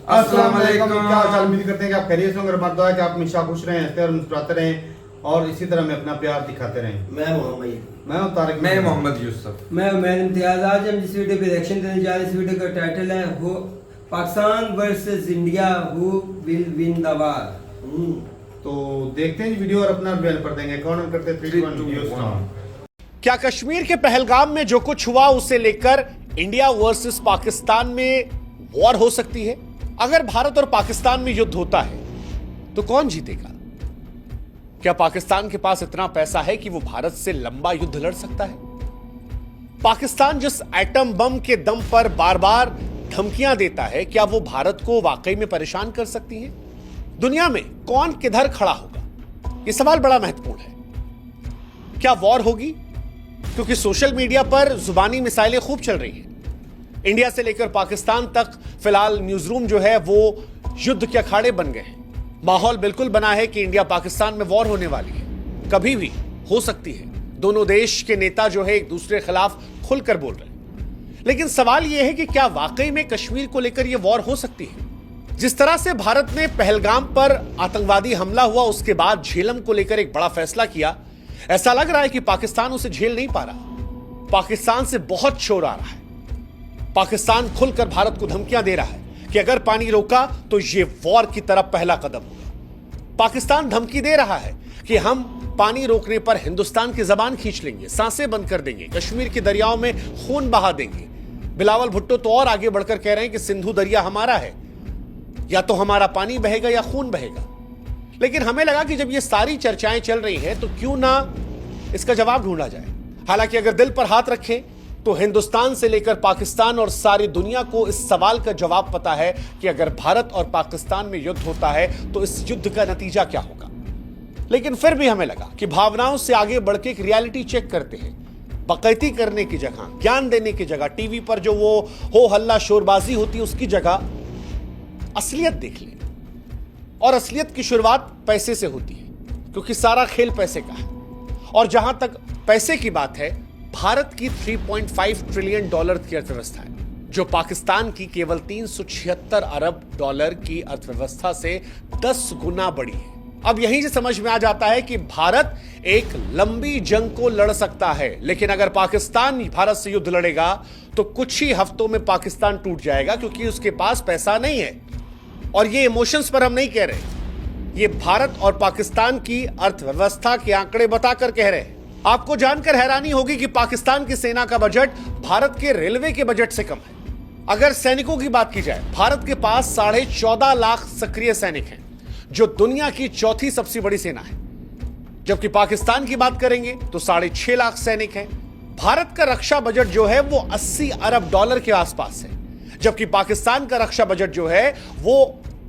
अस्सलाम वालेकुम। क्या हाल चाल? उम्मीद करते हैं कि आप खैरियत से होंगे। हमारी दुआ है कि आप हमेशा खुश रहें, हंसते और मुस्कुराते रहें और इसी तरह में अपना प्यार दिखाते रहें। मैं हूं तारिक। मैं मोहम्मद यूसुफ। मैं उमैर इम्तियाज। आज हम जिस वीडियो पे रिएक्शन देने जा रहे हैं, इस वीडियो का टाइटल है वो Pakistan versus India, who will win the war. तो देखते हैं वीडियो और अपना बयान कर देंगे। कौन करते हैं? 3, 2, 1 क्या कश्मीर के पहलगाम में जो कुछ हुआ उसे लेकर इंडिया वर्सेस पाकिस्तान में वॉर हो सकती है? अगर भारत और पाकिस्तान में युद्ध होता है तो कौन जीतेगा? क्या पाकिस्तान के पास इतना पैसा है कि वो भारत से लंबा युद्ध लड़ सकता है? पाकिस्तान जिस एटम बम के दम पर बार बार धमकियां देता है, क्या वो भारत को वाकई में परेशान कर सकती है? दुनिया में कौन किधर खड़ा होगा? यह सवाल बड़ा महत्वपूर्ण है। क्या वॉर होगी? क्योंकि सोशल मीडिया पर जुबानी मिसाइलें खूब चल रही हैं। इंडिया से लेकर पाकिस्तान तक फिलहाल न्यूज रूम जो है वो युद्ध के अखाड़े बन गए हैं। माहौल बिल्कुल बना है कि इंडिया पाकिस्तान में वॉर होने वाली है, कभी भी हो सकती है। दोनों देश के नेता जो है एक दूसरे के खिलाफ खुलकर बोल रहे हैं। लेकिन सवाल यह है कि क्या वाकई में कश्मीर को लेकर यह वॉर हो सकती है? जिस तरह से भारत ने पहलगाम पर आतंकवादी हमला हुआ उसके बाद झेलम को लेकर एक बड़ा फैसला किया, ऐसा लग रहा है कि पाकिस्तान उसे झेल नहीं पा रहा। पाकिस्तान से बहुत शोर आ रहा है। पाकिस्तान खुलकर भारत को धमकियां दे रहा है कि अगर पानी रोका तो यह वॉर की तरफ पहला कदम होगा। पाकिस्तान धमकी दे रहा है कि हम पानी रोकने पर हिंदुस्तान की जबान खींच लेंगे, सांसें बंद कर देंगे, कश्मीर के दरियाओं में खून बहा देंगे। बिलावल भुट्टो तो और आगे बढ़कर कह रहे हैं कि सिंधु दरिया हमारा है, या तो हमारा पानी बहेगा या खून बहेगा। लेकिन हमें लगा कि जब ये सारी चर्चाएं चल रही हैं तो क्यों ना इसका जवाब ढूंढा जाए। हालांकि अगर दिल पर हाथ रखें तो हिंदुस्तान से लेकर पाकिस्तान और सारी दुनिया को इस सवाल का जवाब पता है कि अगर भारत और पाकिस्तान में युद्ध होता है तो इस युद्ध का नतीजा क्या होगा। लेकिन फिर भी हमें लगा कि भावनाओं से आगे बढ़ के एक रियलिटी चेक करते हैं। बकैती करने की जगह, ज्ञान देने की जगह, टीवी पर जो वो हो हल्ला शोरबाजी होती है उसकी जगह असलियत देख लें। और असलियत की शुरुआत पैसे से होती है, क्योंकि सारा खेल पैसे का है। और जहां तक पैसे की बात है, भारत की 3.5 ट्रिलियन डॉलर की अर्थव्यवस्था है, जो पाकिस्तान की केवल 376 अरब डॉलर की अर्थव्यवस्था से 10 गुना बड़ी है। अब यहीं से समझ में आ जाता है कि भारत एक लंबी जंग को लड़ सकता है, लेकिन अगर पाकिस्तान भारत से युद्ध लड़ेगा तो कुछ ही हफ्तों में पाकिस्तान टूट जाएगा, क्योंकि उसके पास पैसा नहीं है। और ये इमोशंस पर हम नहीं कह रहे, ये भारत और पाकिस्तान की अर्थव्यवस्था के आंकड़े बताकर कह रहे हैं। आपको जानकर हैरानी होगी कि पाकिस्तान की सेना का बजट भारत के रेलवे के बजट से कम है। अगर सैनिकों की बात की जाए, भारत के पास 14.5 लाख सक्रिय सैनिक हैं, जो दुनिया की चौथी सबसे बड़ी सेना है। जबकि पाकिस्तान की बात करेंगे तो 6.5 लाख सैनिक हैं। भारत का रक्षा बजट जो है वो 80 अरब डॉलर के आसपास है, जबकि पाकिस्तान का रक्षा बजट जो है वो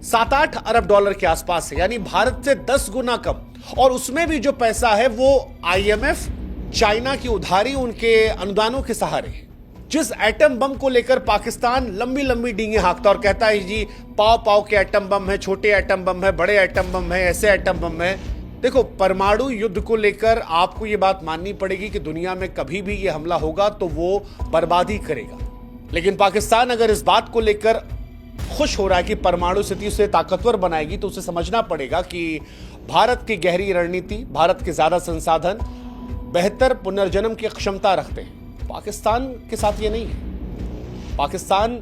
7-8 अरब डॉलर के आसपास है, यानी भारत से 10 गुना कम। और उसमें भी जो पैसा है वो IMF, चाइना की उधारी, उनके अनुदानों के सहारे है। जिस एटम बम को लेकर पाकिस्तान लंबी लंबी डींगे हाँकता और कहता है जी पाव पाव के एटम बम है, छोटे एटम बम है, बड़े एटम बम है, ऐसे एटम बम है। देखो, परमाणु युद्ध को लेकर आपको ये बात माननी पड़ेगी कि दुनिया में कभी भी ये हमला होगा तो वो बर्बादी करेगा। लेकिन पाकिस्तान अगर इस बात को लेकर खुश हो रहा है कि परमाणु स्थिति उसे ताकतवर बनाएगी, तो उसे समझना पड़ेगा कि भारत की गहरी रणनीति, भारत के ज्यादा संसाधन, बेहतर पुनर्जन्म की क्षमता रखते हैं। पाकिस्तान के साथ ये नहीं है। पाकिस्तान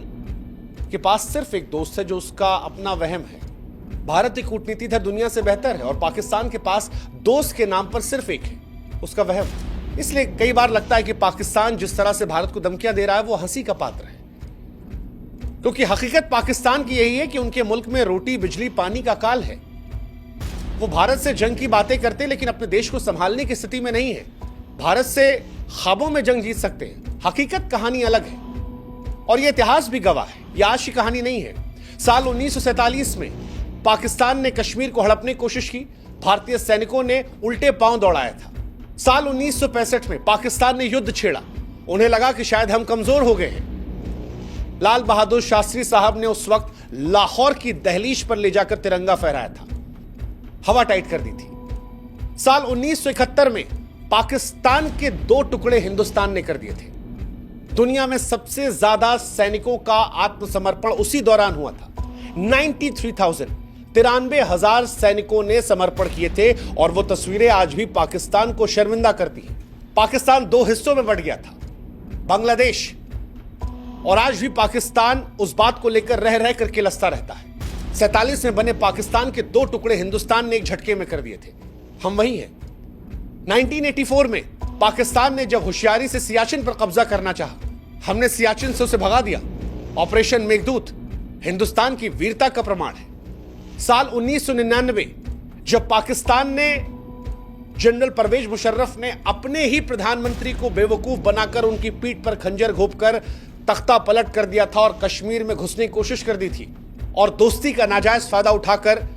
के पास सिर्फ एक दोस्त है जो उसका अपना वहम है। भारत की कूटनीति इधर दुनिया से बेहतर है और पाकिस्तान के पास दोस्त के नाम पर सिर्फ एक है, उसका वहम। इसलिए कई बार लगता है कि पाकिस्तान जिस तरह से भारत को धमकियां दे रहा है वो हंसी का पात्र है, क्योंकि हकीकत पाकिस्तान की यही है कि उनके मुल्क में रोटी, बिजली, पानी का काल है। वो भारत से जंग की बातें करते हैं, लेकिन अपने देश को संभालने की स्थिति में नहीं है। भारत से ख्वाबों में जंग जीत सकते हैं, हकीकत कहानी अलग है। और यह इतिहास भी गवाह है, यह आज की कहानी नहीं है। साल 1947 में पाकिस्तान ने कश्मीर को हड़पने की कोशिश की, भारतीय सैनिकों ने उल्टे पांव दौड़ाया था। साल 1965 में पाकिस्तान ने युद्ध छेड़ा, उन्हें लगा कि शायद हम कमजोर हो गए हैं। लाल बहादुर शास्त्री साहब ने उस वक्त लाहौर की दहलीज पर ले जाकर तिरंगा फहराया था, हवा टाइट कर दी थी। साल 1971 में पाकिस्तान के 2 टुकड़े हिंदुस्तान ने कर दिए थे। दुनिया में सबसे ज्यादा सैनिकों का आत्मसमर्पण उसी दौरान हुआ था। 93,000 93,000 सैनिकों ने समर्पण किए थे और वो तस्वीरें आज भी पाकिस्तान को शर्मिंदा करती हैं। पाकिस्तान दो हिस्सों में बंट गया था, बांग्लादेश, और आज भी पाकिस्तान उस बात को लेकर रह रह कर किलसता रहता है। 47 में बने पाकिस्तान के दो टुकड़े हिंदुस्तान ने एक झटके में कर दिए थे। हम वही हैं। 1984 में पाकिस्तान ने जब होशियारी से सियाचिन पर कब्जा करना चाहा, हमने सियाचिन से उसे भगा दिया। ऑपरेशन मेघदूत हिंदुस्तान की वीरता का प्रमाण है। साल 1999 जब पाकिस्तान ने जनरल परवेज मुशर्रफ ने अपने ही प्रधानमंत्री को बेवकूफ बनाकर उनकी पीठ पर खंजर घोंपकर तख्ता पलट कर दिया था और कश्मीर में घुसने की कोशिश कर दी थी और दोस्ती का नाजायज फायदा उठाकर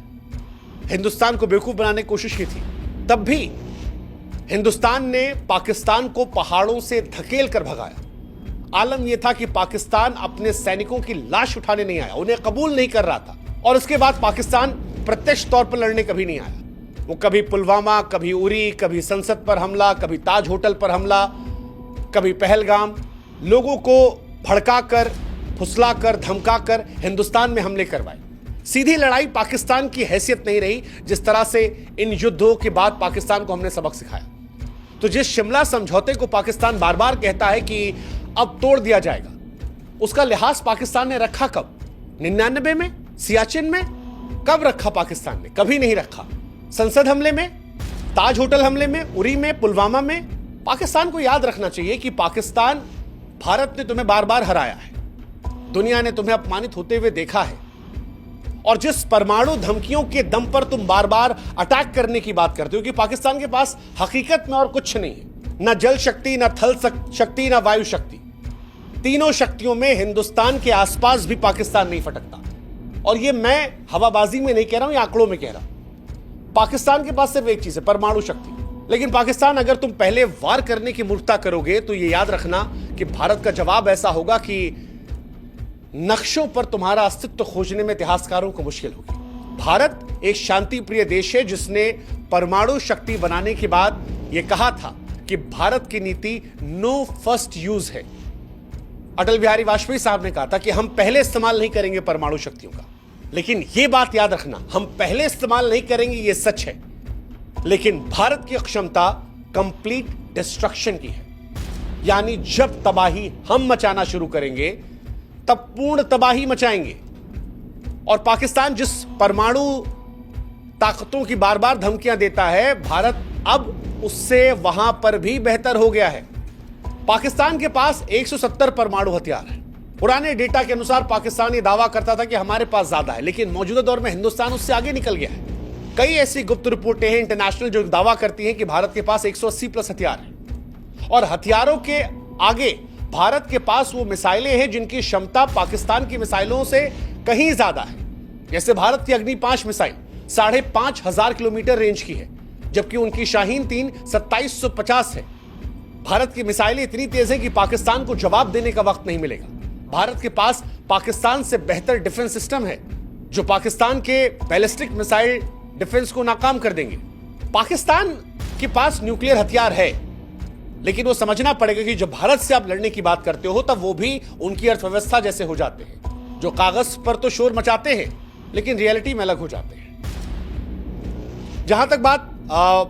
हिंदुस्तान को बेवकूफ बनाने की कोशिश की थी, तब भी हिंदुस्तान ने पाकिस्तान को पहाड़ों से धकेल कर भगाया। आलम यह था कि पाकिस्तान अपने सैनिकों की लाश उठाने नहीं आया, उन्हें कबूल नहीं कर रहा था। और उसके बाद पाकिस्तान प्रत्यक्ष तौर पर लड़ने कभी नहीं आया। वो कभी पुलवामा, कभी उरी, कभी संसद पर हमला, कभी ताज होटल पर हमला, कभी पहलगाम, लोगों को भड़काकर, फुसलाकर, धमकाकर हिंदुस्तान में हमले करवाए। सीधी लड़ाई पाकिस्तान की हैसियत नहीं रही। जिस तरह से इन युद्धों के बाद पाकिस्तान को हमने सबक सिखाया। तो जिस शिमला समझौते को पाकिस्तान बार बार कहता है कि अब तोड़ दिया जाएगा, उसका लिहाज पाकिस्तान ने रखा कब? 99 में, सियाचिन में? कब रखा पाकिस्तान ने? कभी नहीं रखा। संसद हमले में, ताज होटल हमले में, उरी में, पुलवामा में। पाकिस्तान को याद रखना चाहिए कि पाकिस्तान, भारत ने तुम्हें बार बार हराया है, दुनिया ने तुम्हें अपमानित होते हुए देखा है, और जिस परमाणु धमकियों के दम पर तुम बार बार अटैक करने की बात करते हो कि पाकिस्तान के पास हकीकत में और कुछ नहीं है, ना जल शक्ति, ना थल शक्ति, ना वायु शक्ति। तीनों शक्तियों में हिंदुस्तान के आसपास भी पाकिस्तान नहीं फटकता। और ये मैं हवाबाजी में नहीं कह रहा हूं, ये आंकड़ों में कह रहा हूं। पाकिस्तान के पास सिर्फ एक चीज है, परमाणु शक्ति। लेकिन पाकिस्तान, अगर तुम पहले वार करने की मूर्खता करोगे तो ये याद रखना कि भारत का जवाब ऐसा होगा कि नक्शों पर तुम्हारा अस्तित्व खोजने में इतिहासकारों को मुश्किल होगी। भारत एक शांति प्रिय देश है जिसने परमाणु शक्ति बनाने के बाद यह कहा था कि भारत की नीति नो फर्स्ट यूज है। अटल बिहारी वाजपेयी साहब ने कहा था कि हम पहले इस्तेमाल नहीं करेंगे परमाणु शक्तियों का। लेकिन यह बात याद रखना, हम पहले इस्तेमाल नहीं करेंगे, यह सच है, लेकिन भारत की क्षमता कंप्लीट डिस्ट्रक्शन की है। यानी जब तबाही हम मचाना शुरू करेंगे तब पूर्ण तबाही मचाएंगे। और पाकिस्तान जिस परमाणु ताकतों की बार बार धमकियां देता है, भारत अब उससे वहां पर भी बेहतर हो गया है। पाकिस्तान के पास 170 परमाणु हथियार है। पुराने डेटा के अनुसार पाकिस्तान ये दावा करता था कि हमारे पास ज्यादा है, लेकिन मौजूदा दौर में हिंदुस्तान उससे आगे निकल गया है। कई ऐसी गुप्त रिपोर्टें हैं इंटरनेशनल जो दावा करती हैं कि भारत के पास 180 प्लस हथियार हैं। और हथियारों के आगे भारत के पास वो मिसाइलें हैं जिनकी क्षमता पाकिस्तान की मिसाइलों से कहीं ज्यादा है। जैसे भारत की अग्नि 5 मिसाइल 5,500 किलोमीटर रेंज की है, जबकि उनकी शाहीन 3 2750 है। भारत की मिसाइलें इतनी तेज है कि पाकिस्तान को जवाब देने का वक्त नहीं मिलेगा। भारत के पास पाकिस्तान से बेहतर डिफेंस सिस्टम है जो पाकिस्तान के बैलिस्टिक मिसाइल डिफेंस को नाकाम कर देंगे। पाकिस्तान के पास न्यूक्लियर हथियार है, लेकिन वो समझना पड़ेगा कि जब भारत से आप लड़ने की बात करते हो तब वो भी उनकी अर्थव्यवस्था जैसे हो जाते हैं, जो कागज पर तो शोर मचाते हैं लेकिन रियलिटी में अलग हो जाते हैं। जहां तक बात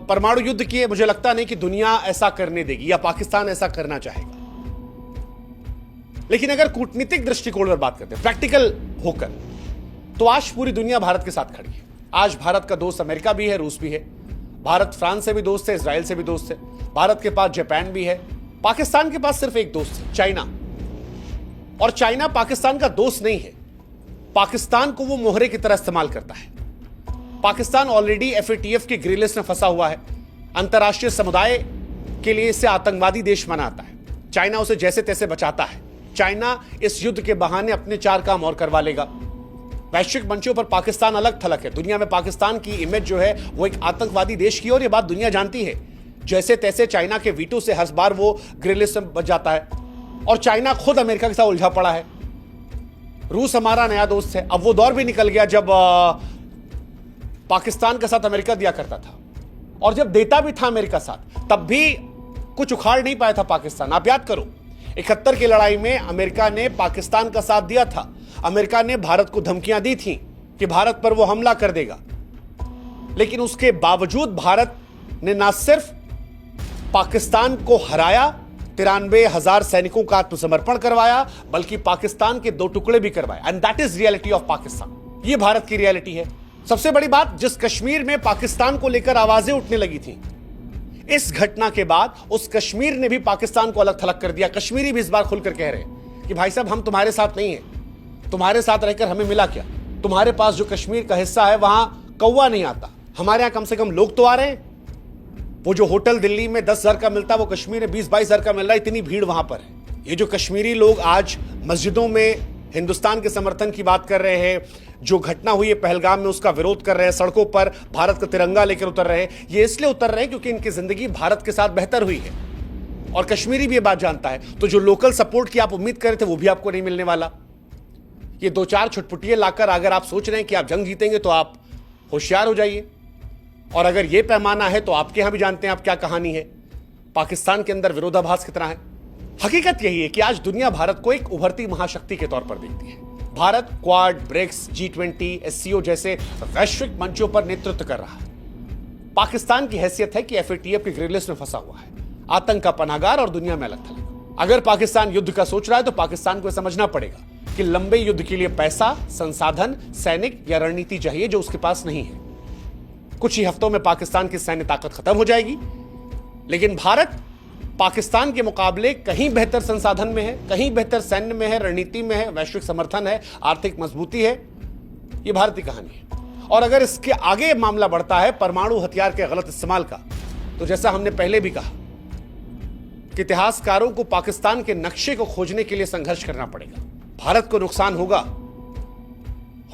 परमाणु युद्ध की है, मुझे लगता नहीं कि दुनिया ऐसा करने देगी या पाकिस्तान ऐसा करना चाहेगा। लेकिन अगर कूटनीतिक दृष्टिकोण पर बात करते हैं, प्रैक्टिकल होकर, तो आज पूरी दुनिया भारत के साथ खड़ी है। आज भारत का दोस्त अमेरिका भी है, रूस भी है। भारत फ्रांस से भी दोस्त है, इजराइल से भी दोस्त है। भारत के पास जापान भी है। पाकिस्तान के पास सिर्फ एक दोस्त है, चाइना। और चाइना पाकिस्तान का दोस्त नहीं है। पाकिस्तान को वो मोहरे की तरह इस्तेमाल करता है। पाकिस्तान ऑलरेडी FATF की ग्रे लिस्ट में फंसा हुआ है। अंतर्राष्ट्रीय समुदाय के लिए इसे आतंकवादी देश मनाता है। चाइना उसे जैसे तैसे बचाता है। चाइना इस युद्ध के बहाने अपने 4 काम और करवा लेगा। वैश्विक मंचों पर पाकिस्तान अलग थलग है। दुनिया में पाकिस्तान की इमेज जो है वो एक आतंकवादी देश की, और ये बात दुनिया जानती है। जैसे तैसे चाइना के वीटो से हर बार वो ग्रे लिस्ट में बच जाता है। और चाइना खुद अमेरिका के साथ उलझा पड़ा है। रूस हमारा नया दोस्त है। अब वो दौर भी निकल गया जब पाकिस्तान के साथ अमेरिका दिया करता था, और जब देता भी था अमेरिका साथ, तब भी कुछ उखाड़ नहीं पाया था पाकिस्तान। आप याद करो, 71 की लड़ाई में अमेरिका ने पाकिस्तान का साथ दिया था। अमेरिका ने भारत को धमकियां दी थी कि भारत पर वो हमला कर देगा, लेकिन उसके बावजूद भारत ने ना सिर्फ पाकिस्तान को हराया, 93,000 सैनिकों का आत्मसमर्पण करवाया, बल्कि पाकिस्तान के 2 टुकड़े भी करवाए। And that is reality of Pakistan. ये भारत की रियलिटी है। सबसे बड़ी बात, जिस कश्मीर में पाकिस्तान को लेकर आवाजें उठने लगी थी, इस घटना के बाद उस कश्मीर ने भी पाकिस्तान को अलग थलग कर दिया। कश्मीरी भी इस बार खुलकर कह रहे हैं कि भाई साहब, हम तुम्हारे साथ नहीं हैं, तुम्हारे साथ रहकर हमें मिला क्या? तुम्हारे पास जो कश्मीर का हिस्सा है वहां कौवा नहीं आता, हमारे यहां कम से कम लोग तो आ रहे हैं। वो जो होटल दिल्ली में 10,000 का मिलता है, वो कश्मीर में 20-22,000 का मिल रहा है। इतनी भीड़ वहां पर है। ये जो कश्मीरी लोग आज मस्जिदों में हिंदुस्तान के समर्थन की बात कर रहे हैं, जो घटना हुई है पहलगाम में उसका विरोध कर रहे हैं, सड़कों पर भारत का तिरंगा लेकर उतर रहे हैं, ये इसलिए उतर रहे हैं क्योंकि इनकी जिंदगी भारत के साथ बेहतर हुई है। और कश्मीरी भी ये बात जानता है। तो जो लोकल सपोर्ट की आप उम्मीद कर रहे थे, वो भी आपको नहीं मिलने वाला। ये 2-4 छुटपुटिये लाकर अगर आप सोच रहे हैं कि आप जंग जीतेंगे, तो आप होशियार हो जाइए। और अगर ये पैमाना है तो आपके यहां भी जानते हैं आप क्या कहानी है। पाकिस्तान के अंदर विरोधाभास कितना है। हकीकत यही है कि आज दुनिया भारत को एक उभरती महाशक्ति के तौर पर देखती है। Bharat quad, BRICS, G20, SCO जैसे वैश्विक मंचों पर नेतृत्व कर रहा है। पाकिस्तान की हैसियत है कि FATF की ग्रे लिस्ट में फंसा हुआ है, आतंक का पनाहगार और दुनिया में अलग थलग। अगर पाकिस्तान युद्ध का सोच रहा है तो पाकिस्तान को समझना पड़ेगा कि लंबे युद्ध के लिए पैसा, संसाधन, सैनिक या रणनीति चाहिए, जो उसके पास नहीं है। कुछ ही हफ्तों में पाकिस्तान की सैन्य ताकत खत्म हो जाएगी, लेकिन भारत पाकिस्तान के मुकाबले कहीं बेहतर संसाधन में है, कहीं बेहतर सैन्य में है, रणनीति में है, वैश्विक समर्थन है, आर्थिक मजबूती है। यह भारत की कहानी है। और अगर इसके आगे मामला बढ़ता है परमाणु हथियार के गलत इस्तेमाल का, तो जैसा हमने पहले भी कहा कि इतिहासकारों को पाकिस्तान के नक्शे को खोजने के लिए संघर्ष करना पड़ेगा। भारत को नुकसान होगा,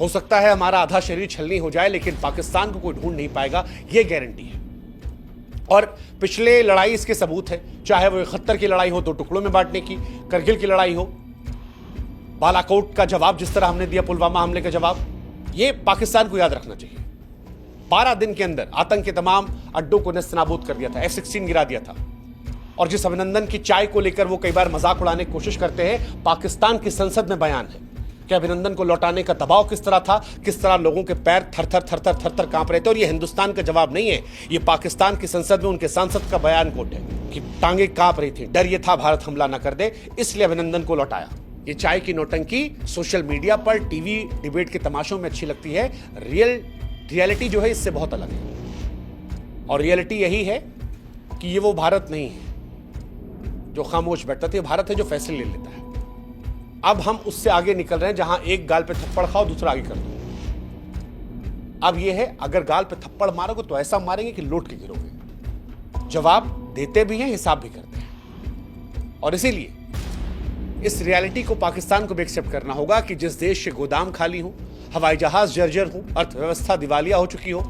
हो सकता है हमारा आधा शरीर छलनी हो जाए, लेकिन पाकिस्तान को कोई ढूंढ नहीं पाएगा, यह गारंटी है। और पिछले लड़ाई इसके सबूत है, चाहे वो 71 की लड़ाई हो 2 टुकड़ों में बांटने की, करगिल की लड़ाई हो, बालाकोट का जवाब जिस तरह हमने दिया, पुलवामा हमले का जवाब, ये पाकिस्तान को याद रखना चाहिए। 12 दिन के अंदर आतंक के तमाम अड्डों को नेस्तनाबूद कर दिया था, F-16 गिरा दिया था। और जिस अभिनंदन की चाय को लेकर वो कई बार मजाक उड़ाने की कोशिश करते हैं, पाकिस्तान की संसद में बयान है कि अभिनंदन को लौटाने का दबाव किस तरह था, किस तरह लोगों के पैर थर-थर कांप रहे थे। और ये हिंदुस्तान का जवाब नहीं है, ये पाकिस्तान की संसद में उनके सांसद का बयान कोट है कि टांगे कांप रही थी, डर ये था भारत हमला न कर दे, इसलिए अभिनंदन को लौटाया। ये चाय की नौटंकी सोशल मीडिया पर, टीवी डिबेट के तमाशों में अच्छी लगती है। रियलिटी जो है इससे बहुत अलग है। और रियलिटी यही है कि ये वो भारत नहीं है जो खामोश बैठता था, भारत है जो फैसले ले लेता है। अब हम उससे आगे निकल रहे हैं, जहां एक गाल पे थप्पड़ खाओ, दूसरा आगे कर दो। अब यह है, अगर गाल पे थप्पड़ मारोगे तो ऐसा मारेंगे कि लौट के गिरोगे। जवाब देते भी हैं, हिसाब भी करते हैं। और इसीलिए इस रियलिटी को पाकिस्तान को भी एक्सेप्ट करना होगा कि जिस देश के गोदाम खाली हो, हवाई जहाज जर्जर हो, अर्थव्यवस्था दिवालिया हो चुकी हो,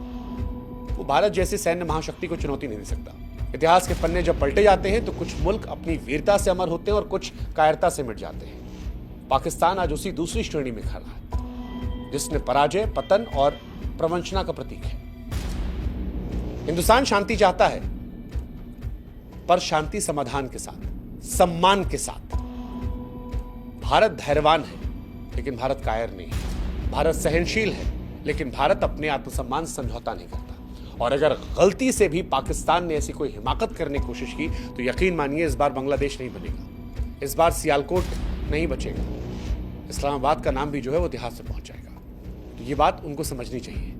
वो भारत जैसी सैन्य महाशक्ति को चुनौती नहीं दे सकता। इतिहास के पन्ने जब पलटे जाते हैं तो कुछ मुल्क अपनी वीरता से अमर होते हैं और कुछ कायरता से मिट जाते हैं। पाकिस्तान आज उसी दूसरी श्रेणी में खड़ा है, जिसने पराजय, पतन और प्रवंचना का प्रतीक है। हिंदुस्तान शांति चाहता है, पर शांति समाधान के साथ, सम्मान के साथ। भारत धैर्यवान है, लेकिन भारत कायर नहीं है। भारत सहनशील है, लेकिन भारत अपने आत्मसम्मान से समझौता नहीं करता। और अगर गलती से भी पाकिस्तान ने ऐसी कोई हिमाकत करने की कोशिश की, तो यकीन मानिए इस बार बांग्लादेश नहीं बनेगा, इस बार सियालकोट नहीं बचेगा, इस्लामाबाद का नाम भी जो है वो इतिहास में पहुंच जाएगा। तो ये बात उनको समझनी चाहिए,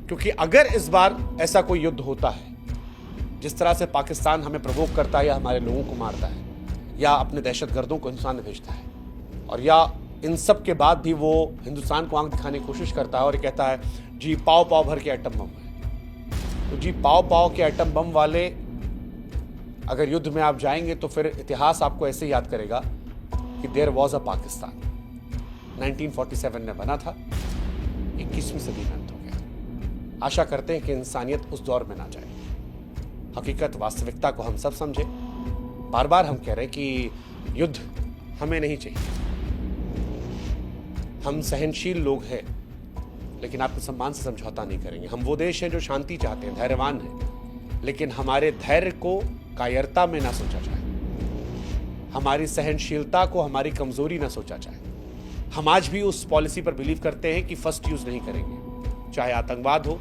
क्योंकि अगर इस बार ऐसा कोई युद्ध होता है, जिस तरह से पाकिस्तान हमें प्रवोक करता है या हमारे लोगों को मारता है या अपने दहशतगर्दों को हिंदुस्तान में भेजता है, और या इन सब के बाद भी वो हिंदुस्तान को आंख दिखाने की कोशिश करता है और कहता है जी पाव पाव भर के एटम बम है, तो जी पाव पाव के एटम बम वाले अगर युद्ध में आप जाएंगे तो फिर इतिहास आपको ऐसे याद करेगा कि देयर वॉज अ पाकिस्तान, 1947 में बना था, 21वीं सदी में अंत हो गया। आशा करते हैं कि इंसानियत उस दौर में ना जाए। हकीकत, वास्तविकता को हम सब समझे। बार बार हम कह रहे हैं कि युद्ध हमें नहीं चाहिए। हम सहनशील लोग हैं, लेकिन आत्मसम्मान से समझौता नहीं करेंगे। हम वो देश हैं जो शांति चाहते हैं, धैर्यवान हैं, लेकिन हमारे धैर्य को कायरता में ना सोचा जाए, हमारी सहनशीलता को हमारी कमजोरी ना सोचा जाए। हम आज भी उस पॉलिसी पर बिलीव करते हैं कि फर्स्ट यूज नहीं करेंगे, चाहे आतंकवाद हो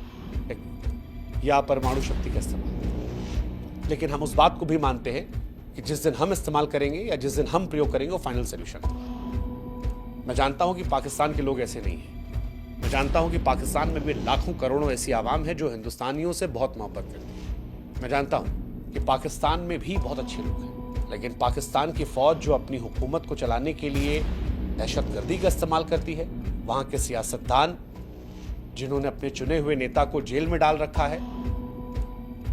या परमाणु शक्ति का इस्तेमाल। लेकिन हम उस बात को भी मानते हैं कि जिस दिन हम इस्तेमाल करेंगे या जिस दिन हम प्रयोग करेंगे वो फाइनल सोल्यूशन होगा। मैं जानता हूं कि पाकिस्तान के लोग ऐसे नहीं हैं। मैं जानता हूं कि पाकिस्तान में भी लाखों करोड़ों ऐसी आवाम है जो हिंदुस्तानियों से बहुत मोहब्बत करती है। मैं जानता हूं कि पाकिस्तान में भी बहुत अच्छे लोग हैं, लेकिन पाकिस्तान की फौज जो अपनी हुकूमत को चलाने के लिए दहशतगर्दी का इस्तेमाल करती है, वहां के सियासतदान जिन्होंने अपने चुने हुए नेता को जेल में डाल रखा है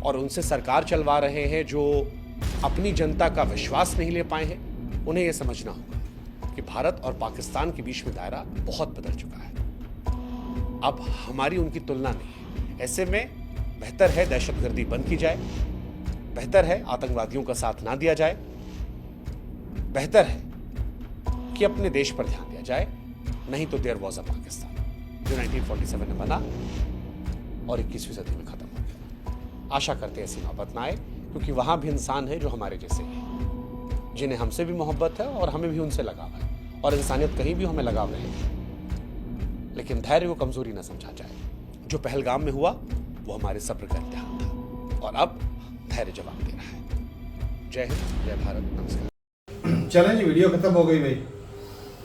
और उनसे सरकार चलवा रहे हैं, जो अपनी जनता का विश्वास नहीं ले पाए हैं, उन्हें यह समझना होगा कि भारत और पाकिस्तान के बीच में दायरा बहुत बदल चुका है। अब हमारी उनकी तुलना नहीं है। ऐसे में बेहतर है दहशतगर्दी बंद की जाए, बेहतर है आतंकवादियों का साथ ना दिया जाए, बेहतर है कि अपने देश पर ध्यान दिया जाए। नहीं तो देयर वाज अ पाकिस्तान जो 1947 में बना और 21वीं सदी में खत्म हो गया। आशा करते हैं ऐसी नौबत ना आए, क्योंकि वहां भी इंसान है जो हमारे जैसे हैं, जिन्हें हमसे भी मोहब्बत है और हमें भी उनसे लगाव है, और इंसानियत कहीं भी हमें लगाव रहेगी। लेकिन धैर्य को कमजोरी न समझा जाए। जो पहलगाम में हुआ वो हमारे सब्र का इम्तिहान था, और अब धैर्य जवाब दे रहा है। जय हिंद, जय भारत, नमस्कार। चलें जी, वीडियो खत्म हो गई भाई।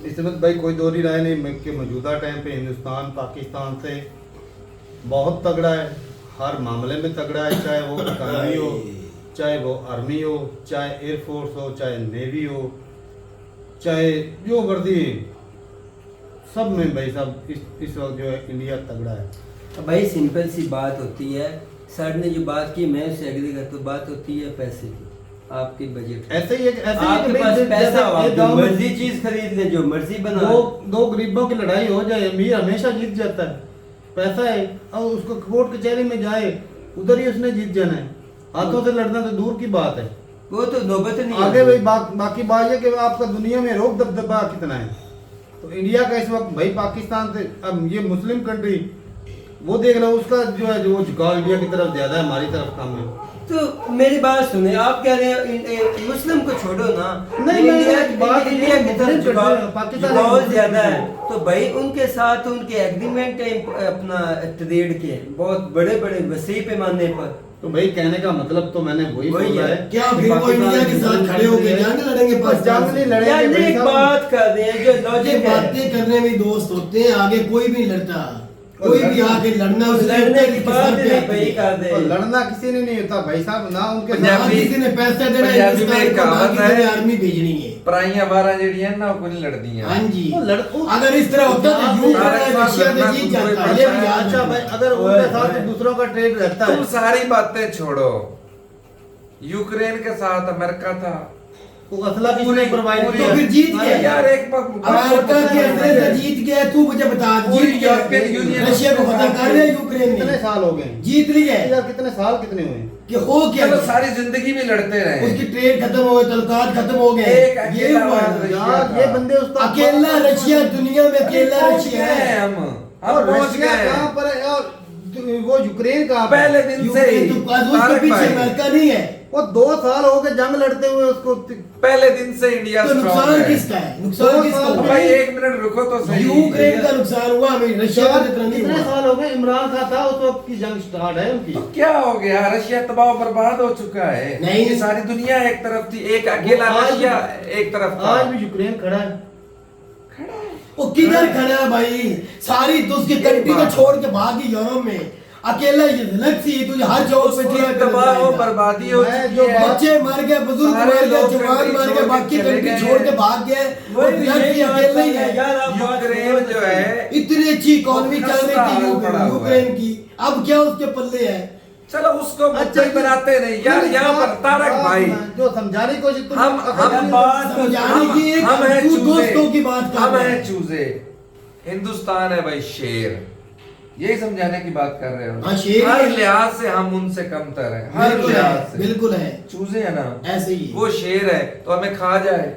इसमें भाई कोई दो ही राय नहीं कि मौजूदा टाइम पे हिंदुस्तान पाकिस्तान से बहुत तगड़ा है, हर मामले में तगड़ा है, चाहे वो इकॉनमी हो, चाहे वो आर्मी हो, चाहे एयरफोर्स हो, चाहे नेवी हो, चाहे जो वर्दी, सब में भाई सब इस वक्त जो है इंडिया तगड़ा है। तो भाई सिंपल सी बात होती है, सर ने जो बात की मैं उससे एग्री करता हूँ। बात होती है पैसे की, आपके बजट ऐसे ही आपके पास पैसा हो, आप जो मर्जी चीज खरीद ले, जो मर्जी बना। दो गरीबों की लड़ाई हो जाए, अमीर हमेशा जीत जाता है। पैसा है और उसको कोर्ट कचहरी में जाए, उधर ही उसने जीत जाना है। हाथों से लड़ना तो दूर की बात है, वो तो नौबत नहीं आगे भाई बाकी बात है कि आपका दुनिया में रोक दबदबा कितना है। तो इंडिया का इस वक्त भाई पाकिस्तान से, अब ये मुस्लिम कंट्री वो देख लो, उसका जो है जो झुकाव इंडिया की तरफ ज्यादा है, हमारी तरफ कम है। तो मेरी बात सुने, आप कह रहे हैं मुस्लिम को छोड़ो ना, नहीं, इंडिया इंडिया की तरफ झुकाव ज्यादा है। तो भाई उनके साथ उनके एग्रीमेंट है अपना ट्रेड के बहुत बड़े बड़े वसी पैमाने पर। तो भाई कहने का मतलब तो मैंने वही बोला है, क्या फिर वो इंडिया के साथ खड़े होकर जंग लड़ेंगे? जंग नहीं लड़ेंगे, एक बात कर रहे हैं जो लॉजिक है। बातें करने में दोस्त होते हैं, आगे कोई भी लड़ता, कोई भी आके लड़ना लड़ने की बात नहीं भाई कर दे। लड़ना किसी ने नहीं होता भाई साहब, ना उनके किसी ने पैसे देना है, आर्मी भेजनी है, पराइयां बारह जेडी है ना, कोई लड़दी है। हाँ जी, अगर इस तरह होता तो यूं रशिया से जीत जाता है। ये भी अच्छा भाई, अगर उनके साथ दूसरों का ट्रेड रहता है। तुम सारी बातें छोड़ो, यूक्रेन के साथ अमेरिका था, वो असला किसने प्रोवाइड तो किया? फिर जीत गया यार। एक अमेरिका के असले से जीत गया, तू मुझे बता, जीत गया रशिया को पता कर रहे यूक्रेन कितने ने साल हो गए जीत लिया यार, कितने साल कितने हुए कि हो क्या? चलो सारी जिंदगी भी लड़ते रहे, उसकी ट्रेड खत्म हो गए, तलकात खत्म हो गए। एक अकेला ये हुआ बात है। यार ये बंदे उसका अकेला रशिया, दुनिया में अकेला रशिया है। हम और पहुंच रशिया गए। कहाँ पर है और वो यूक्रेन कहाँ पर है? पहले दिन से यूक्रेन ही तो उसके तारक पीछे भाई, अमेरिका नहीं है। वो 2 साल हो गए जंग लड़ते हुए उसको। पहले दिन से इंडिया तो स्ट्रांग नुकसान है। किसका है? नुकसान दो किसका साल हुआ? भाई एक मिनट रुको तो सही। यूक्रेन का नुकसान हुआ, हमें रशिया का जितना नहीं कितने हुआ। साल हो गए? इमरान खान था उस वक्त की जंग स्टार्ट है उनकी। तो क्या हो गया? रशिया तबाह बर्बाद हो चुका है। नहीं। ये सारी दुनिया एक तरफ थी, एक अकेला आज- रशिया एक तरफ था। आज भी यूक्रेन खड़ा है। वो किधर खड़ा है भाई? सारी उसकी कंट्री को छोड़ के भागी यूरोप में, अकेला ये अलग सी तुझे हर जगह पे उसकी ट्रेड तबाह हो करना बर्बादी हो मैं चुकी जो है। बच्चे मर गए, बुजुर्ग सारे मर गए, लोग जवान कंट्री मर छोड़ गए, के बाकी चले कंट्री गए। छोड़ के भाग गए। वो वही लड़की अकेले ही है। यार आप बात यूक्रेन जो है इतनी अच्छी इकोनॉमी वो चल रही खस्ता थी हाल पड़ा हुआ है। यूक्रेन की, अब क्या उसके पल्ले है? चलो उसको अच्छा, मुद्दा ही बनाते नहीं यार। यहाँ पर तारक भाई जो समझाने की कोशिश हम बात समझाने की एक हम हैं तू चूजे। दोस्तों की बात कर हम रहे हैं हैं। चूजे, हिंदुस्तान है भाई शेर, यही समझाने की बात कर रहे हो। हाँ, शेर हर है। लिहाज से हम उनसे कमतर हैं, हर बिल्कुल लिहाज है, से। बिल्कुल है, चूजे है ना, ऐसे ही वो शेर है तो हमें खा जाए।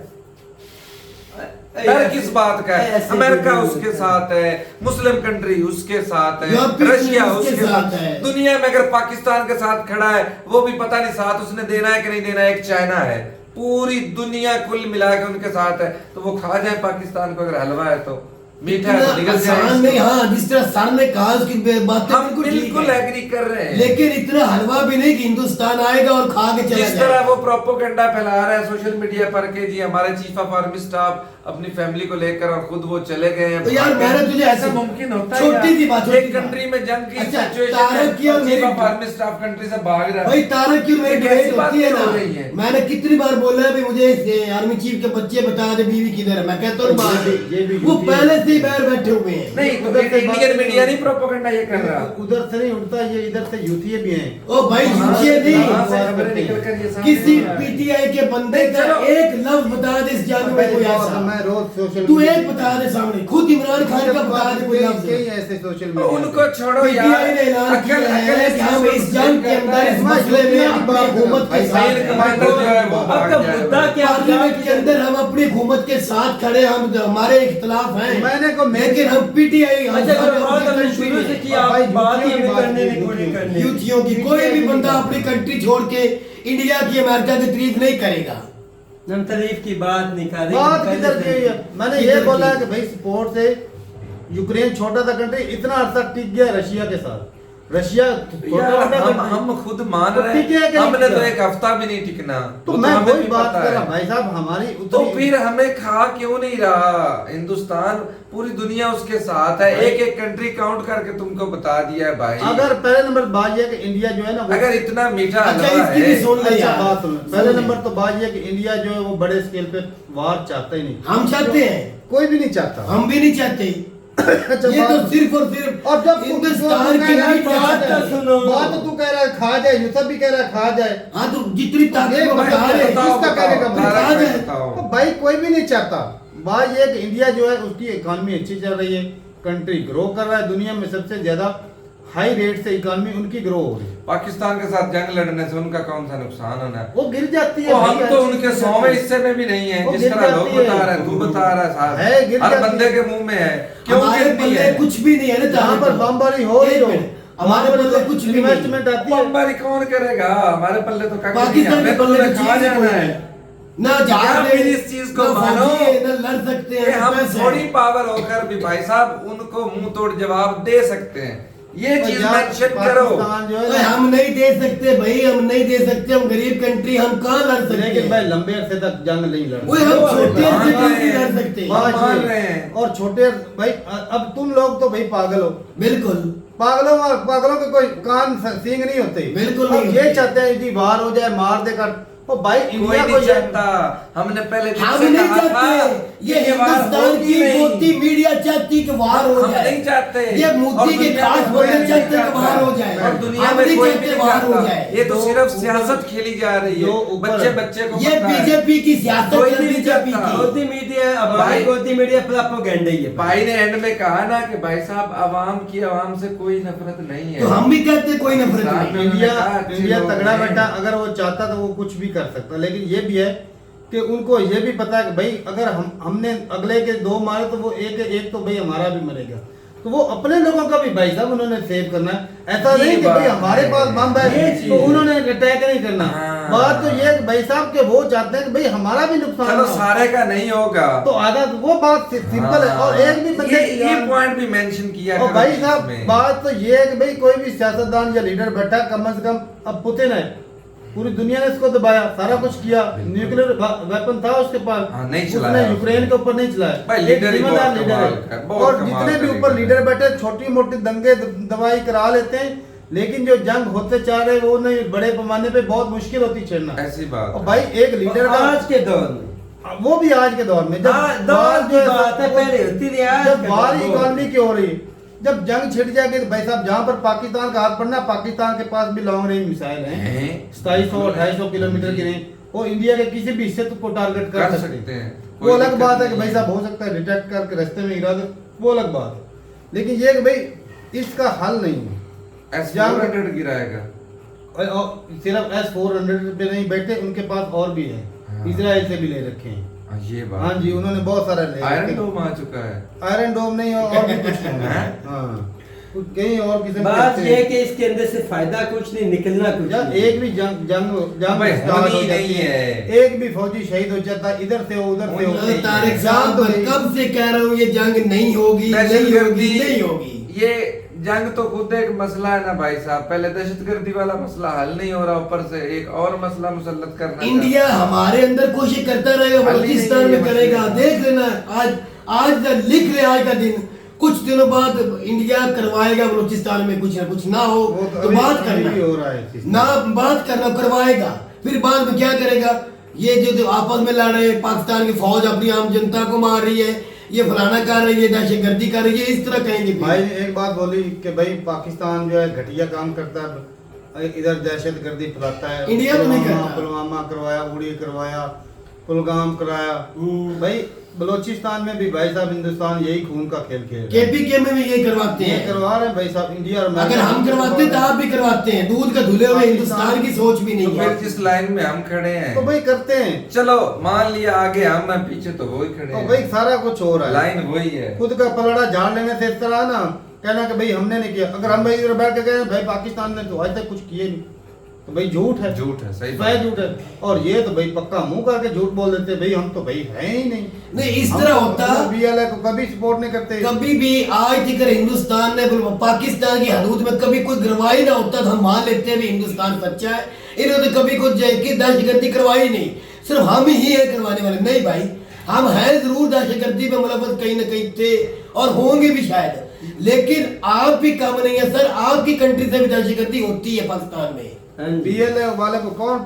डर किस बात का है? ऐसे अमेरिका भी उसके साथ है, मुस्लिम कंट्री उसके साथ है, यूरोपियन रशिया उसके उसके साथ साथ है। है। दुनिया में अगर पाकिस्तान के साथ खड़ा है वो भी पता नहीं साथ उसने देना है कि नहीं देना है। एक चाइना है, पूरी दुनिया कुल मिला के उनके साथ है, तो वो खा जाए पाकिस्तान को अगर हलवा है तो मीठा है तो निकल जाए। आसान नहीं, हाँ जिस तरह सर ने कहा उसकी बातें हम बिल्कुल ठीक बिल्कुल है। एग्री कर रहे हैं, लेकिन इतना हलवा भी नहीं कि हिंदुस्तान आएगा और खा के चला जिस जाएगा। तरह वो प्रोपोगेंडा फैला रहा है सोशल मीडिया पर कि जी हमारे चीफ ऑफ आर्मी स्टाफ अपनी फैमिली को लेकर और खुद वो चले गए हैं। तो यार मैंने तुझे ऐसा मुमकिन होता है छोटी सी बात, एक कंट्री में जंग की अच्छा, सिचुएशन तारक की और चीफ मेरी ऑफ आर्मी स्टाफ कंट्री से भाग रहा है। भाई तारक की मेरी ये कैसी डिबेट होती है बातें ना, हो रही हैं? मैंने कितनी बार बोला है भाई मुझे आर्मी चीफ के बच्चे बता दे बीवी किधर है, मैं कहता हूँ ये भी वो पहले से ही बाहर बैठे हुए हैं। नहीं तो उधर से इंडियन बात मीडिया नहीं नहीं प्रोपोगेंडा ये कर रहा। उधर से नहीं उड़ता, ये इधर से यूथीए भी हैं। ओ भाई ये वहाँ से नहीं, खबरें निकल कर ये सामने किसी आ रहा है। पीटीआई के बंदे का चलो। एक लफ्ज बता दे इस जंग में कोई ऐसा, मैं रोज सोशल तू एक बता दे सामने, खुद इमरान खान का बता दे कोई लफ्ज। कई ऐसे सोशल तो मीडिया उनको छोड़ो पीटीआई यार, ने ऐलान किया है कि हम इस जंग के अंदर इस मैं मसले में यूपीए की अपनी बात हुकूमत के भाई, साथ मेन कमांडर जो है वो भाग आपका जाएगा। मुद्दा क्या है? पार्लियामेंट के अंदर हम अपनी हुकूमत के साथ खड़े, हम हमारे इख्तलाफ हैं, मैंने को लेकिन हम पीटीआई अच्छा जो बात हमने शुरू से की, आप भाई, बात ही यूपीए की हमें बात करने की, नहीं कोशिश करनी। यूथियों की कोई भी बंदा अपनी कंट्री छोड़ के इंडिया की अमेरिका की तारीफ नहीं करेगा। हम तारीफ की बात नहीं कर रहे। बात पहले किधर से- की है? मैंने ये बोला है कि भाई स्पोर्ट से यूक्रेन छोटा सा कंट्री इतना अरसा टिक गया रशिया के साथ। रशिया छोटा यार मोटा हम country। खुद मान तो रहे ठीक है कि हैं, नहीं हमने तो टिका? एक हफ्ता भी नहीं टिकना। तो वो मैं हमें वही भी बात पता कर रहा है। भाई साहब, हमारी तो उतनी फिर हमें खा क्यों नहीं रहा? हिंदुस्तान पूरी दुनिया उसके साथ है, एक एक कंट्री काउंट करके तुमको बता दिया है भाई। अगर पहले नंबर बात ये है कि इंडिया जो है ना वो- अगर इतना मीठा अच्छा, हलवा इसकी भी है, सुन ले अच्छा यार। बात सुनो, पहले नंबर तो बात ये है कि इंडिया जो है वो बड़े स्केल पे वार चाहता ही नहीं। हम चाहते हैं, कोई भी नहीं चाहता। हम भी नहीं चाहते। अच्छा, ये तो बात- सिर्फ और सिर्फ और जब हिंदुस्तान की बात मीडिया चाहता है। सुनो। तो तू कह रहा है खा जाए, यूसुफ भी कह रहा है खा जाए। हाँ तो जितनी ताकत ये को भाई, बता रहे बताओ, किसका कहने का बताओ, बता तारक दे। भाई बताओ। तो भाई कोई भी नहीं चाहता। बात ये है कि इंडिया जो है उसकी इकोनॉमी अच्छी चल रही है, कंट्री ग्रो कर रहा है, दुनिया में सबसे ज्यादा हाई रेट से इकोनॉमी उनकी ग्रो हो रही है। पाकिस्तान के साथ जंग लड़ने से उनका कौन सा नुकसान होना है? वो गिर जाती है वो भाई, हम तो अच्छी उनके गिर 100वें जाती है। हिस्से में भी नहीं है, वो जिस गिर तरह लोग जाती है। बता रहे हैं, तू बता रहा साहब, है, गिर हर जाती बंदे है। के मुंह में है। क्यों हमारे गिरती पल्ले है? कुछ भी नहीं है ना जहाँ पर ताकत। बमबारी हो रही एक हो, मिनट, हमारे पल्ले कुछ भी नहीं। इन्वेस्टमेंट आती है। बमबारी कौन करेगा? हमारे पल्ले तो कागज नहीं है, पाकिस्तान के हमें तो पल्ले उन्हें की खा चीज जाना है। ना जहाज यार, में, फिर इस चीज को ना मानो फौजी है, ना लड़ सकते कि हैं, हम पैसे थोड़ी हैं। पावर होकर भी भाई साहब उनको मुंह तोड़ जवाब दे सकते हैं। ये तो चीज यार, मेंशन करो। पाकिस्तान जो है ओए, ना, हम नहीं दे सकते भाई, हम नहीं दे सकते, हम गरीब कंट्री, हम कहाँ लड़ सकते लेकिन भाई हैं? लंबे अरसे तक जंग नहीं लड़ ओए, हम छोटे मान से रहे नहीं हैं। लड़ सकते। हाँ। बात मान ये- रहे हैं। और छोटे भाई अब तुम लोग तो भाई पागल हो। बिल्कुल पागलों के कोई कान सींग नहीं होते। बिल्कुल अब नहीं ये होते। चाहते हैं जी बाहर हो जाए, मार दे कर। ओ भाई कोई इंडिया को नहीं चाहता। हमने पहले दिन हम से नहीं कहा था चाहते, ये कि वार हिंदुस्तान होगी की नहीं। मोदी मीडिया चाहती कि वार हो हम जाए। नहीं चाहते। ये और मोदी के दुनिया खास में कोई बंदे नहीं चाहते कि चाहता। वार हो जाए। और दुनिया हम में नहीं कोई चाहते भी नहीं वार हो चाहता। जाए। ये तो जो सिर्फ ऊपर- सियासत खेली जा रही जो है, ऊपर- बच्चे बच्चे को ये पता है। बीजेपी की सियासत कोई है, नहीं बीजेपी चाहता। की। गोदी मीडिया अब भाई- गोदी मीडिया प्रोपेगेंडा ही है। भाई ने एंड में कहा ना कि भाई साहब आवाम से कोई नफरत नहीं है। तो हम भी कहते हैं कोई नफरत साथ नहीं। में इंडिया अच्छे इंडिया लोग तगड़ा हैं। बैठा, अगर वो चाहता तो वो कुछ भी कर सकता। लेकिन ये भी है कि उनको ये भी पता है कि भाई अगर हमने अगले के 2 मारे तो वो एक तो भाई हमारा भी मरेगा। तो वो अपने लोगों का भी भाई साहब उन्होंने सेव करना है। ऐसा ये नहीं कि भाई बात हमारे है। पास बम ये है चीज तो है। उन्होंने अटैक नहीं करना। हाँ। बात तो ये है कि भाई साहब के वो चाहते हैं कि भाई हमारा भी नुकसान चलो ना हो। सारे का नहीं होगा। तो आधा वो बात सिंपल है। और एक भी बंदे की ये जान- पॉइंट भी मेंशन किया और करो भाई इसमें। साहब बात तो ये है कि भाई कोई भी सियासतदान या लीडर बैठा, कम से कम अब पुतिन है, पूरी दुनिया ने इसको दबाया, सारा कुछ किया, न्यूक्लियर वेपन था उसके पास, हाँ, नहीं उसने चलाया। यूक्रेन के ऊपर नहीं चलाया। भाई, एक लीडर ही जिम्मेदार बहुत लीडर कमाल है। का है, बहुत और कमाल जितने का भी ऊपर लीडर लीडर बैठे छोटी मोटी दंगे दवाई करा लेते हैं, लेकिन जो जंग होते चाह रहे वो नहीं, बड़े पैमाने पे बहुत मुश्किल होती छेड़ना। ऐसी बात और है। भाई एक लीडर का आज के दौर में वो भी आज के दौर में जब दौर बात की जो है बात है, पहले होती थी, आज जब के बाहर दौर। इकोनॉमी की हो रही है, जब जंग छिड़ जाएगी तो भाई साहब जहाँ पर पाकिस्तान का हाथ पड़ना, पाकिस्तान के पास भी लॉन्ग रेंज मिसाइल हैं, हैं? 2700-2800 किलोमीटर की रेंज, वो इंडिया के किसी भी हिस्से को टारगेट कर कर सकते सकते हैं। हैं। वो कोई अलग दिक्कत बात है कि नहीं भाई है। साहब हो सकता है डिटेक्ट करके रास्ते में गिरा दे, वो अलग बात है। लेकिन ये कि भाई इसका हल नहीं है। S-400 गिराएगा। और सिर्फ S-400 पे नहीं बैठे, उनके पास और भी है, हाँ। इजराइल से भी ले रखे हैं। ये बात। हाँ जी, उन्होंने बहुत सारा ले आयरन रखे। डोम आ चुका है। आयरन डोम नहीं और भी कुछ नहीं है। हैं? हाँ कहीं और किसी में बात करते ये है हैं। कि इसके अंदर से फायदा कुछ नहीं, निकलना कुछ या नहीं। एक भी जंग भाई, स्टार्ट हो होनी जाती नहीं है, है। एक भी फौजी शहीद हो जाता है, इधर से हो उधर से हो। होनी नहीं है। तारिक साहब तो मैं कब से कह रहा हूँ ये जंग नहीं होगी, नहीं होगी, नहीं होगी। ये जंग तो खुद एक मसला है ना भाई साहब। पहले दहशतगर्दी वाला मसला हल नहीं हो रहा, ऊपर से एक और मसला मुसल्लत करना इंडिया हमारे अंदर कोशिश करता रहेगा, हाल ही बलूचिस्तान नहीं में है करेगा। मसला। देख लेना आज लिख रहे आज का दिन, कुछ दिनों बाद इंडिया करवाएगा बलूचिस्तान में कुछ ना कुछ, ना हो वो तो अभी- बात अभी करना, भी हो रहा है चीज़। ना बात करना, करवाएगा। फिर बाद में क्या करेगा, ये जो आपस में लड़ रहे हैं, पाकिस्तान की फौज अपनी आम जनता को मार रही है, ये फलाना कर रही है, दहशतगर्दी कर रही है, इस तरह कहेंगे फिर। भाई ने एक बात बोली कि भाई पाकिस्तान जो है घटिया काम करता है, इधर दहशतगर्दी फैलाता है। इंडिया तो नहीं करता। पुलवामा करवाया, उड़ी करवाया, कुलगाम कराया। भाई बलोचिस्तान में भी भाई साहब हिंदुस्तान यही खून का खेल खेल रहा है। केपीके में भी ये करवाते ये हैं। करवा रहे हैं भाई साहब, इंडिया और अगर हम करवाते तो आप भी करवाते हैं। दूध का धुले हुए हिंदुस्तान की सोच भी तो नहीं फिर है। जिस लाइन में हम खड़े हैं तो भाई करते हैं। चलो मान लिया आगे हम हैं, पीछे तो वही खड़े तो हैं। भाई सारा कुछ हो रहा है, लाइन वही है। खुद का पलड़ा झाड़ लेने से इस तरह ना कहना कि भाई हमने नहीं किया। अगर हम भाई इधर बैठ के गए भाई पाकिस्तान ने तो आज तक कुछ किए नहीं, तो भाई झूठ है, झूठ है, सही सही झूठ है। और ये तो भाई पक्का मुंह करके झूठ बोल देते, भाई हम तो भाई है ही नहीं। नहीं, इस तरह होता बीएलए को कभी सपोर्ट नहीं करते। कभी भी आज तक हिंदुस्तान ने पाकिस्तान की हदूद में कभी कोई गिरवाई ना होता तो हम मान लेते हैं भी हिंदुस्तान सच्चा है। इन्होंने कभी कुछ दहशतगर्दी करवाई नहीं, सिर्फ हम ही है करवाने वाले। नहीं भाई, हम हैं जरूर दहशतगर्दी में मुलव्वस कहीं ना कहीं थे और होंगे भी शायद, लेकिन आप भी कम नहीं है सर। आपकी कंट्री से भी दहशतगर्दी होती है पाकिस्तान में। हाँ जी। बीएलए वाले को कौन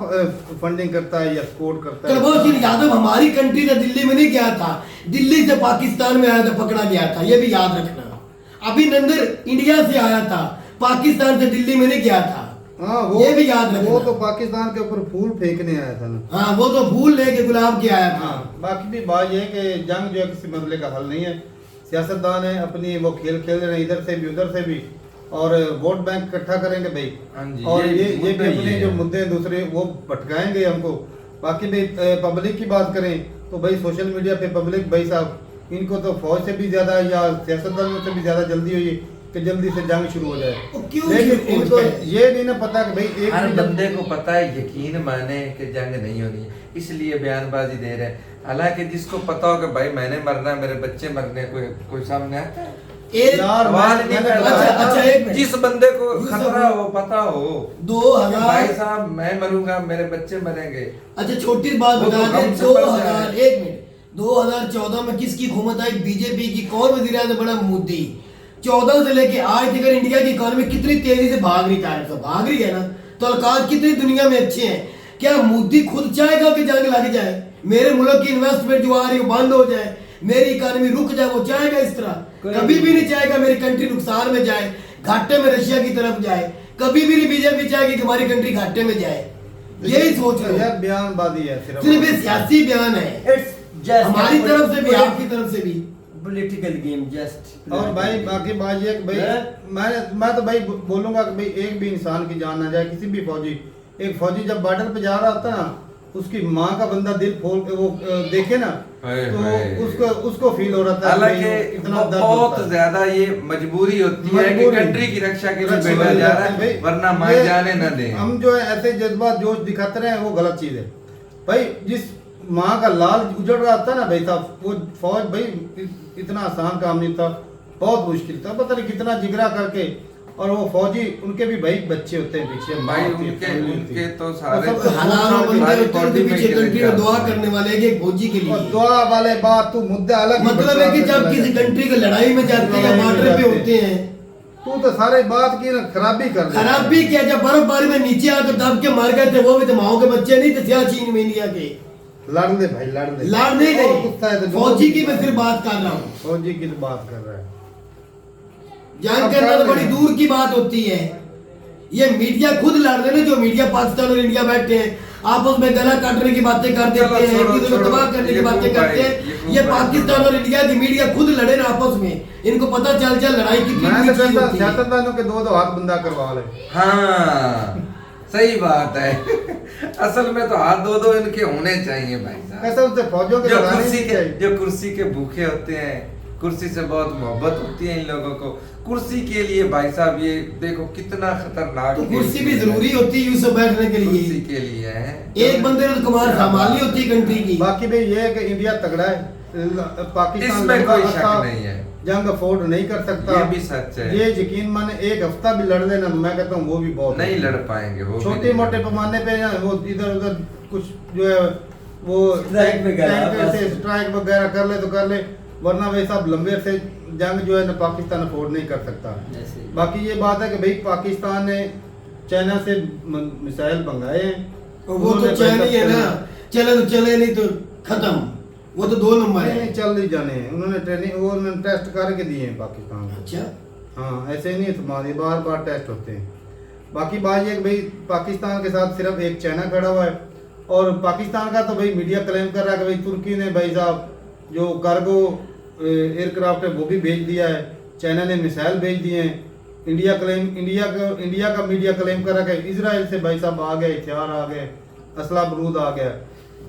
फंडिंग करता है या सपोर्ट करता है? कुलभूषण सिंह यादव हमारी कंट्री से दिल्ली में नहीं गया था, दिल्ली से पाकिस्तान में आया था, पकड़ा गया था, ये भी याद रखना। अभिनंदन इंडिया से आया था, पाकिस्तान से दिल्ली में नहीं गया था। हाँ ये भी याद रखना। वो तो पाकिस्तान के ऊपर फूल फेंकने आया था ना। हाँ, वो तो फूल लेके गुलाब के आया था। हाँ, बाकी भी बात ये है कि जंग जो है किसी मसले का हल नहीं है। सियासतदान है अपनी वो खेल खेल रहे हैं, इधर से भी उधर से भी, और वोट बैंक इकट्ठा करेंगे भाई। हाँ जी, और ये ये मुद्दा भी ही अपने है। जो मुद्दे हैं दूसरे वो भटकाएंगे हमको। बाकी भी पब्लिक की बात करें तो भाई सोशल मीडिया पे पब्लिक भाई साहब इनको तो फौज से भी ज्यादा या सियासतदानों से भी ज्यादा जल्दी हुई कि जल्दी से जंग शुरू हो जाए। वो क्यों लेकिन शुरू हो इनको जाए? ये नहीं ना पता कि भाई एक हर भी जंग- बंदे को पता है, यकीन माने कि जंग नहीं होनी है, इसलिए बयानबाजी दे रहे हैं। हालांकि जिसको पता हो कि भाई मैंने मरना है, मेरे बच्चे मरने, कोई सामने आता है? एक यार सवाल मैंने नहीं बताया पैदा था, अच्छा, एक मिनट। जिस बंदे को यूसुफ, खतरा हो, पता हो कि 2000 भाई साहब मैं मरूंगा, मेरे बच्चे मरेंगे। अच्छा छोटी बात वो तो बता दें, हम से बढ़ 2000 जाए। एक मिनट 2014 में किसकी हुकूमत आई? बीजेपी की। कौन वजीर आज़म बना? मोदी। 14 से लेके आज तक इंडिया की इकोनॉमी कितनी तेजी से भाग रही है, तो भाग रही है ना, तो अलकाज कितनी दुनिया में अच्छे हैं। क्या मोदी खुद चाहेगा कि जंग लग जाए, मेरे मुल्क की इन्वेस्टमेंट जो आ रही है वो बंद हो जाए, मेरी इकोनॉमी रुक जाए? वो चाहेगा इस तरह? कभी भी नहीं चाहेगा मेरी कंट्री नुकसान में जाए, घाटे में रशिया की तरफ जाए। कभी भी नहीं बीजेपी चाहेगी कि हमारी कंट्री घाटे में जाए। यही सोच रहे यह हो, बयानबाजी है सिर्फ ये सियासी बयान है, It's just हमारी a तरफ से भी polit- आपकी तरफ से भी। political game, just और भाई बाकी बात ये है कि भाई मैं तो भाई बोलूंगा कि भाई एक भी इंसान की जान ना जाए, किसी भी फौजी। एक फौजी जब बॉर्डर पे जा रहा होता है ना, उसकी माँ का बंदा दिल खोल के वो देखे ना हाय, तो हाय। उसको फील हो रहा था कि भाई हालांकि इतना दर्द होता बहुत है। ज्यादा ये मजबूरी होती है कि मजबूरी। कंट्री की रक्षा के लिए रक्षा भेजा जा रहा भाई, है, वरना मार ये जाने न दे। हम जो है ऐसे जज्बात जोश दिखाते रहे वो गलत चीज है भाई। जिस माँ का लाल उजड़ रहा था ना भाई साहब, वो फौज भाई इतना आसान काम नहीं था, बहुत मुश्किल था। पता नहीं कितना जिगरा करके, और वो फौजी उनके भी भाई बच्चे होते हैं पीछे, माँ भाई होती है, family होती उनके है। तो सारे और सब हजारों बंदे सारी होते हैं body उनके में पीछे, गिर कंट्री में दुआ जाते हैं। करने वाले एक फौजी के और लिए। दुआ वाले बात तू मुद्दे अलग ही मतलब है कि बचा जब के किसी चला कंट्री की लड़ाई में जाते हैं, लड़ाई में बॉर्डर पे जाते होते हैं, तू तो सारे बात की ना खराबी कर देता है। खराब भी किया। जब बर्फबारी में नीचे आकर दब के मर गए थे, वो भी तो माओ के बच्चे नहीं थे, सियाचिन में इंडिया के। लड़ दे भाई, लड़ दे। लाड़ नहीं बहुत गुस्सा है गए, तो फौजी की मैं सिर्फ बात कर रहा हूँ। फौजी की तो बात कर रहा है। जंग अब करना कर तो रहे बड़ी हैं। दूर की बात होती है। ये मीडिया खुद लड़ रहे हैं, जो मीडिया पाकिस्तान और इंडिया बैठे हैं आपस में गला काटने की बातें कर देते हैं, चलो, एक दूसरे को छोड़ो, तबाह करने की ये बातें खूब करते भाई, हैं। ये खूब पाकिस्तान भाई। और इंडिया की मीडिया खुद लड़े ना आपस में, इनको पता चल लड़ाई कितनी मैं बड़ी तो चीज कहता होती है। सियासतदानों के दो हाथ बंदा करवा ले। हाँ सही बात है। असल में तो हाथ दो इनके होने चाहिए भाई साहब। कसम से फौजों के जो लड़ाने कुर्सी नहीं के चाहिए। जो कुर्सी के भूखे होते हैं, कुर्सी से बहुत मोहब्बत होती है इन लोगों को, कुर्सी के लिए भाई साहब ये देखो कितना खतरनाक तो है। कुर्सी भी जरूरी होती है यूं सब बैठने के कुर्सी लिए। के लिए है। एक बंदे ने तो कमाल संभालनी होती है कंट्री की। बाकी भाई ये है कि इंडिया तगड़ा है, पाकिस्तान इसमें लंबा कोई शक अर्सा नहीं है। जंग अफोर्ड नहीं कर सकता। ये भी सच है। ये यकीन माने एक हफ्ता भी लड़ लेना, मैं कहता हूँ वो भी बहुत नहीं है। लड़ पाएंगे वो भी छोटे नहीं मोटे लड़ पैमाने पे ना वो इधर उधर कुछ जो है वो Strike वगैरह, टैंक से बस। स्ट्राइक वगैरह कर ले तो कर ले, वरना वैसा लंबे से जंग जो है ना पाकिस्तान अफोर्ड नहीं कर सकता। ऐसे ही। बाकी ये बात है कि भाई पाकिस्तान ने चाइना से मिसाइल मंगाए हैं, वो तो उन्होंने चैन ही है भाई ना, साहब चले तो चले नहीं तो खत्म, वो तो 2 नंबर नहीं है। चल नहीं जाने हैं, उन्होंने ट्रेनिंग वो उन्होंने टेस्ट करके दिए हैं पाकिस्तान को। अच्छा, हाँ ऐसे ही नहीं तुम्हारे बार बार टेस्ट होते हैं। बाकी बात ये कि भाई पाकिस्तान के साथ सिर्फ एक चाइना खड़ा हुआ है, और पाकिस्तान का तो भाई मीडिया क्लेम कर रहा है कि भाई तुर्की ने भाई साहब जो कार्गो एयरक्राफ्ट है वो भी भेज दिया है, चाइना ने मिसाइल भेज दिए हैं। इंडिया का मीडिया क्लेम कर रहा है कि इजराइल से भाई साहब आ गए, हथियार आ गए, असला बरूद आ गया।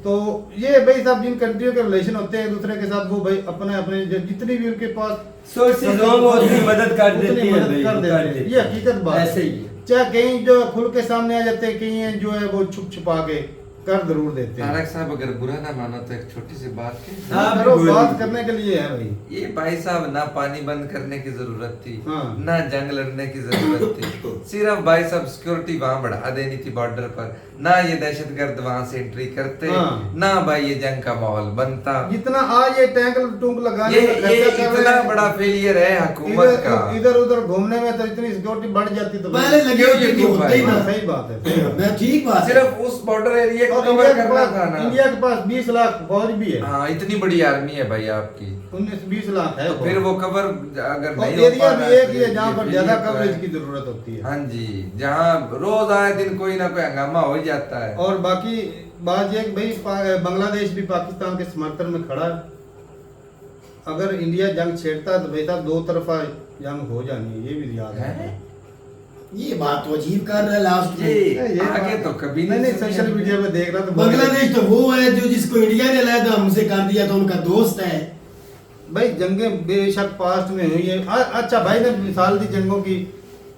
तो ये भाई साहब जिन कंट्रियों के रिलेशन होते हैं एक दूसरे के साथ, वो भाई अपने अपने जितनी भी उनके पास सोर्सेज हों वो उतनी मदद कर उतनी देती है मदद भाई, कर देते कर हैं। देती ये है। हकीकत बात ऐसे ही है। चाहे कहीं जो है खुल के सामने आ जाते हैं, कहीं जो है वो छुप छुपा के कर जरूर देते हैं। तारक साहब अगर बुरा ना मानो तो एक छोटी सी बात की। हाँ, करो, बिल्कुल। बात करने के लिए है भाई। ये भाई साहब ना पानी बंद करने की जरूरत थी, हाँ। ना जंग लड़ने की जरूरत थी, सिर्फ भाई साहब सिक्योरिटी वहां बढ़ा देनी थी बॉर्डर पर, ना ये दहशतगर्द वहां से एंट्री करते, हाँ। ना भाई ये जंग का माहौल बनता। जितना आज ये टैंक टूंक लगाने ये में खर्चा कर रहे इतना हैं, बड़ा फेलियर है हुकूमत का। इधर उधर घूमने में तो इतनी सिक्योरिटी बढ़ जाती तो पहले लगे क्यों होते ये थे, क्यों होते ही भाई? ना। सही बात है, सही बात है। मैं ठीक बात है। सिर्फ उस बॉर्डर एरिया को और कवर करना था ना। इंडिया के पास 20 लाख फौज भी है, हाँ इतनी बड़ी आर्मी है भाई आपकी, 19-20 लाख है। तो फिर वो कवर अगर और नहीं हो एरिया पा भी रहा है एक तो ही है जहाँ ये पर ज्यादा failure तो कवरेज है। की जरूरत होती है। हाँ जी, जहाँ रोज आए दिन कोई ना कोई हंगामा हो ही जाता है। और बाकी बात ये कि भाई बांग्लादेश भी पाकिस्तान के समर्थन में खड़ा है। अगर इंडिया जंग छेड़ता है तो भाई साहब 2 तरफा जंग हो जानी है, ये भी याद है। हैं? ये बात तो अजीब कर रहा है लास्ट में। ये आगे तो कभी नहीं सुनी सोशल है। मीडिया पे देख रहा था बांग्लादेश तो वो है जो जिसको इंडिया ने लाया था, हमसे कर दिया था, उनका दोस्त है। भाई जंगें बेशक पास्ट में हुई है। अच्छा भाई ने मिसाल दी जंगों की,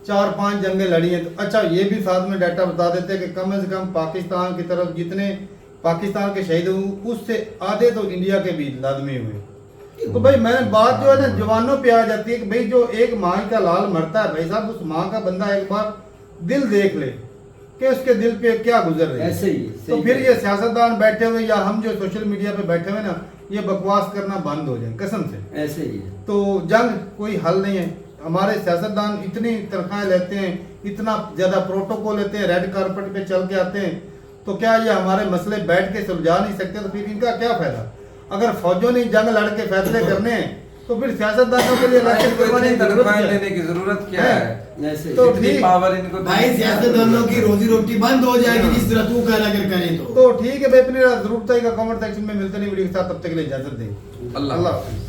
4-5 जंगें लड़ी हैं, तो अच्छा ये भी साथ में डाटा बता देते हैं कि कम से कम पाकिस्तान की तरफ जितने पाकिस्तान के शहीद हुए उससे आधे तो इंडिया के भी लाजमी हुए। तो भाई मैंने बात जो है ना जवानों पे आ जाती है कि भाई जो एक माँ का लाल मरता है भाई साहब, उस माँ का बंदा एक बार दिल देख ले कि उसके दिल पे क्या गुजर रही है। ऐसे ही, तो सही फिर है। ये सियासतदान बैठे हुए या हम जो सोशल मीडिया पे बैठे हुए ना, ये बकवास करना बंद हो जाए कसम से। ऐसे ही है। तो जंग कोई हल नहीं है। हमारे सियासतदान इतनी तनख्वाहें लेते हैं, इतना ज्यादा प्रोटोकॉल लेते हैं, रेड कारपेट पे चल के आते हैं, तो क्या ये हमारे मसले बैठ के सुलझा नहीं सकते? तो फिर इनका क्या फायदा? अगर फौजों ने जंग लड़ के फैसले करने हैं तो फिर सियासतदानों के लिए भाई इलेक्शन इनको करवाने इतनी की जरूरत तनख्वाहें क्या है? लेने की जरूरत क्या है? ऐसे ही। तो इतनी ठीक। पावर इनको तो भाई नहीं है। सियासतदानों की रोजी रोटी बंद हो जाएगी जिस तरह तू कहना अगर करे तो। तो ठीक है भाई, अपनी जरूरत का कमेंट सेक्शन में मिलते नहीं वीडियो के साथ, तब तक के लिए इजाजत दें। अल्लाह अल्लाह हाफिज़।